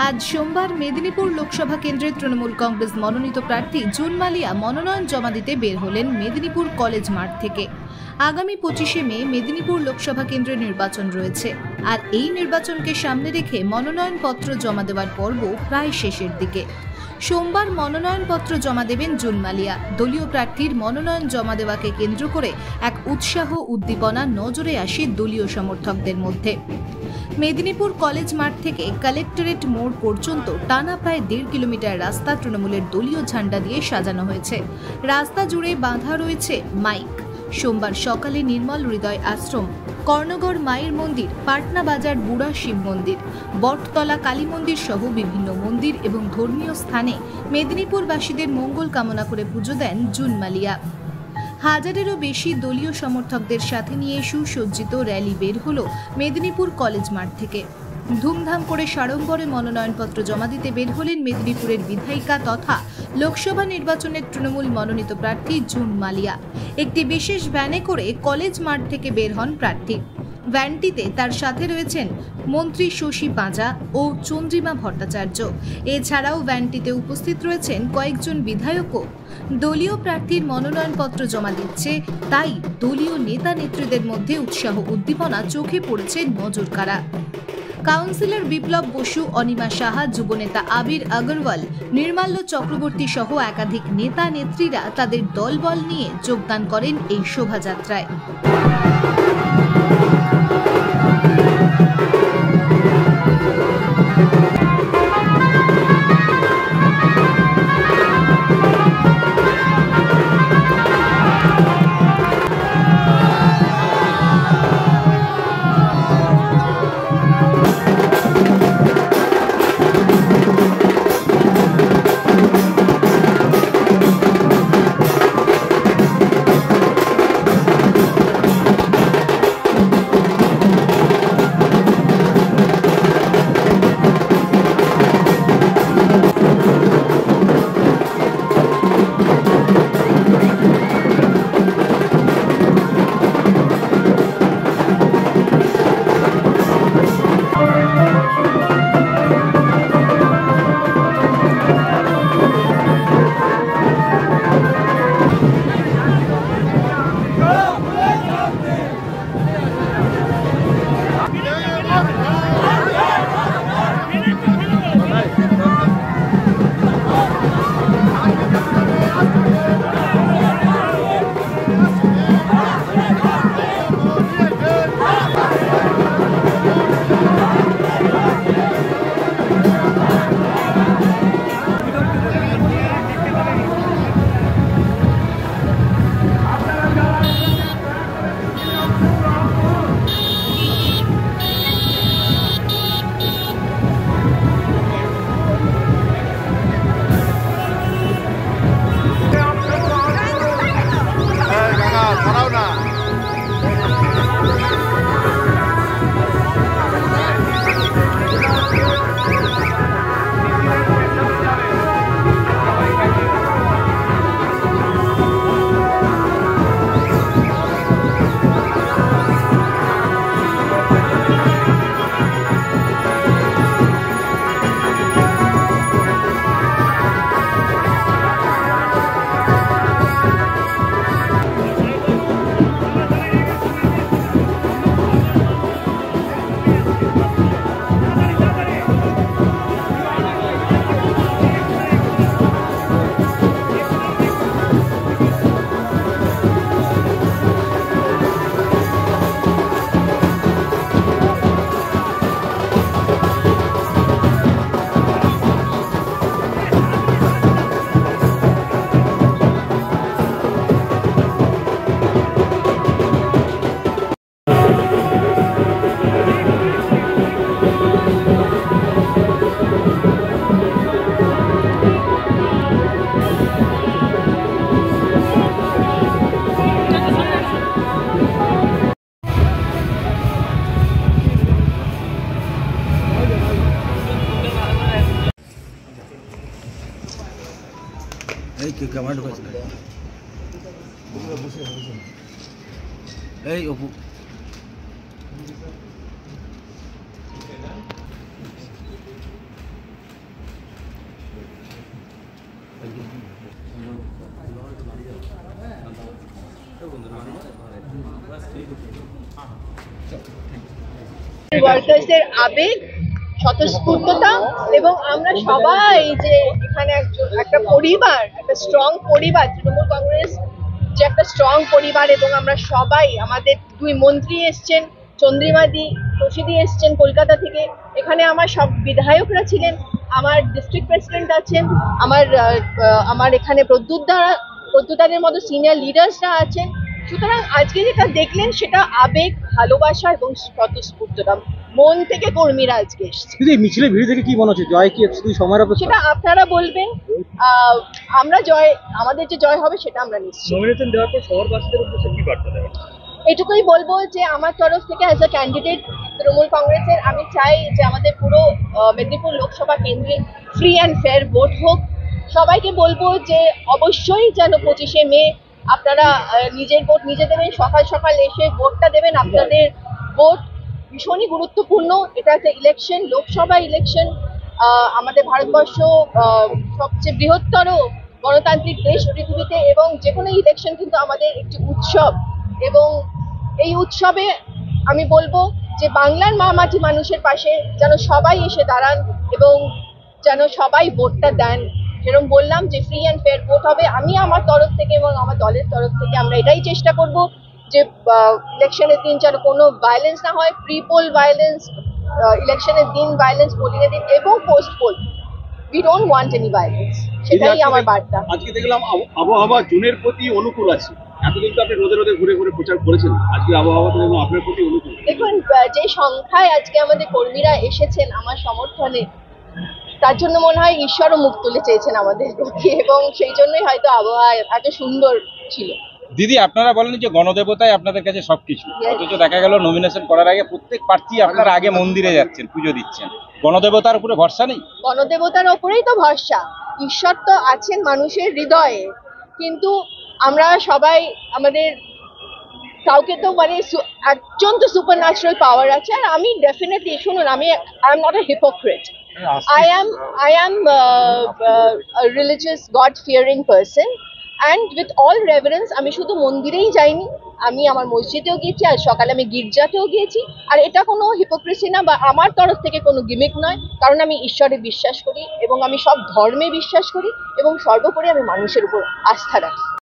আজ সোমবার মেদিনীপুর লোকসভা কেন্দ্রের তৃণমূল কংগ্রেস মনোনীত প্রার্থী জুন মালিয়া মনোনয়ন জমা দিতে বের হলেন মেদিনীপুর কলেজ মাঠ থেকে। আগামী 25শে মে মেদিনীপুর লোকসভা কেন্দ্রের নির্বাচন রয়েছে, আর এই নির্বাচনকে সামনে রেখে মনোনয়নপত্র জমা দেওয়ার পর্ব প্রায় শেষের দিকে। সোমবার মনোনয়নপত্র জমা দেবেন জুন মালিয়া। দলীয় প্রার্থীর মনোনয়ন জমা দেওয়াকে কেন্দ্র করে এক উৎসাহ উদ্দীপনা নজরে আসে দলীয় সমর্থকদের মধ্যে। মেদিনীপুর কলেজ মাঠ থেকে কালেক্টরেট মোড় পর্যন্ত টানা প্রায় 1.5 কিলোমিটার রাস্তা তৃণমূলের দলীয় ঝান্ডা দিয়ে সাজানো হয়েছে। রাস্তা জুড়ে বাঁধা রয়েছে মাইক। সোমবার সকালে নির্মল হৃদয় আশ্রম, কর্ণগড় মায়ের মন্দির, পাটনা বাজার বুড়া শিব মন্দির, বটতলা কালী মন্দির সহ বিভিন্ন মন্দির এবং ধর্মীয় স্থানে মেদিনীপুরবাসীদের মঙ্গল কামনা করে পুজো দেন জুন মালিয়া। হাজারেরও বেশি দলীয় সমর্থকদের সাথে নিয়ে সুসজ্জিত র্যালি বের হলো মেদিনীপুর কলেজ মাঠ থেকে। ধুমধাম করে সাড়ম্বরে মনোনয়নপত্র জমা দিতে বের হলেন মেদিনীপুরের বিধায়িকা তথা লোকসভা নির্বাচনের তৃণমূল মনোনীত প্রার্থী জুন মালিয়া। একটি বিশেষ ভ্যানে করে কলেজ মাঠ থেকে বের হন প্রার্থী। ভ্যানটিতে তার সাথে রয়েছেন মন্ত্রী শশী পাঁজা ও চন্দ্রিমা ভট্টাচার্য। এছাড়াও ভ্যানটিতে উপস্থিত রয়েছেন কয়েকজন বিধায়কও। দলীয় প্রার্থীর মনোনয়নপত্র জমা দিচ্ছে, তাই দলীয় নেতা নেত্রীদের মধ্যে উৎসাহ উদ্দীপনা চোখে পড়েছে নজর কাড়া। কাউন্সিলর বিপ্লব বসু, অনিমা সাহা, যুবনেতা আবির আগরওয়াল, নির্মাল্য চক্রবর্তী সহ একাধিক নেতা নেত্রীরা তাদের দলবল নিয়ে যোগদান করেন এই শোভাযাত্রায়। এই কি কমান্ড করছে এই অপু ওয়ার্কার্সদের আবেগ, স্বতঃস্ফূর্ততা এবং আমরা সবাই যে এখানে একটা পরিবার, একটা স্ট্রং পরিবার, তৃণমূল কংগ্রেস যে একটা স্ট্রং পরিবার এবং আমরা সবাই, আমাদের দুই মন্ত্রী এসছেন, চন্দ্রিমাদি তোষিদি এসছেন কলকাতা থেকে, এখানে আমার সব বিধায়করা ছিলেন, আমার ডিস্ট্রিক্ট প্রেসিডেন্ট আছেন, আমার এখানে প্রদ্যুৎদাদের মতো সিনিয়র লিডার্সরা আছেন। সুতরাং আজকে যেটা দেখলেন সেটা আবেগ, ভালোবাসা এবং স্বতঃস্ফূর্ততা, মন থেকে কর্মীরা আজকে এসছে। মিছিলে ভিড় থেকে কি মনে হচ্ছে, জয় কি শুধু সময়ের অপেক্ষা? সেটা আপনারা বলবেন। আমাদের যে জয় হবে সেটা আমরা নিশ্চিত। নমিনেশন দেওয়ার পর শহরবাসীদের উদ্দেশ্যে কি বার্তা দেবেন? এটুকুই বলবো যে আমার তরফ থেকে অ্যাজ আ ক্যান্ডিডেট তৃণমূল কংগ্রেসের আমি চাই যে আমাদের পুরো মেদিনীপুর লোকসভা কেন্দ্রে ফ্রি অ্যান্ড ফেয়ার ভোট হোক। সবাইকে বলবো যে অবশ্যই যেন 25শে মে আপনারা নিজের ভোট নিজে দেবেন, সকাল সকাল এসে ভোটটা দেবেন। আপনাদের ভোট ভীষণই গুরুত্বপূর্ণ। এটা একটা ইলেকশন, লোকসভা ইলেকশন। আমাদের ভারতবর্ষ সবচেয়ে বৃহত্তর গণতান্ত্রিক দেশ পৃথিবীতে, এবং যে কোনো ইলেকশন কিন্তু আমাদের একটি উৎসব, এবং এই উৎসবে আমি বলবো যে বাংলার মা মাটি মানুষের পাশে যেন সবাই এসে দাঁড়ান এবং যেন সবাই ভোটটা দেন। যেরকম বললাম যে ফ্রি অ্যান্ড ফেয়ার ভোট হবে। আমি আমার তরফ থেকে এবং আমার দলের তরফ থেকে আমরা এটাই চেষ্টা করব যে ইলেকশনের দিন যেন কোনো ভায়োলেন্স না হয়, প্রি পোল ভায়োলেন্স, ইলেকশনের দিন ভায়োলেন্স, পোলিং এর দিন এবং post pole, we don't want any violence. সেটাই আমার বার্তা। আজকে দেখলাম আবহাওয়া জুনের প্রতি অনুকূল আছে। এতদিন তো আপনি রোদে রোদে ঘুরে ঘুরে প্রচার করেছেন, আজকে আবহাওয়া তো আপনার প্রতি অনুকূল। দেখুন, যে সংখ্যায় আজকে আমাদের কর্মীরা এসেছেন আমার সমর্থনে, তার জন্য মনে হয় ঈশ্বরও মুখ তুলে চেয়েছেন আমাদের প্রতি, এবং সেই জন্যই হয়তো আবহাওয়া এত সুন্দর ছিল। দিদি, আপনারা বলেন যে গণদেবতাই আপনাদের কাছে সবকিছু, অথচ দেখা গেল নমিনেশন করার আগে প্রত্যেক প্রার্থী আপনারা আগে মন্দিরে যাচ্ছেন, পুজো দিচ্ছেন। গণদেবতার উপরে ভরসা নেই? গণদেবতার ওপরেই তো ভরসা। ঈশ্বর তো আছেন মানুষের হৃদয়ে, কিন্তু আমরা সবাই আমাদের কাউকে তো মানে একজন তো সুপার ন্যাচারাল পাওয়ার আছে। আর আমি ডেফিনেটলি, শুনুন, I am not a hypocrite. I am a religious, God-fearing person, and with all reverence আমি শুধু মন্দিরেই যাইনি, আমি আমার মসজিদেও গিয়েছি, আর সকালে আমি গির্জাতেও গিয়েছি। আর এটা কোনো হিপোক্রেসি না, বা আমার তরফ থেকে কোনো গিমিক নয়, কারণ আমি ঈশ্বরে বিশ্বাস করি এবং আমি সব ধর্মে বিশ্বাস করি, এবং সর্বোপরি আমি মানুষের উপর আস্থা রাখি।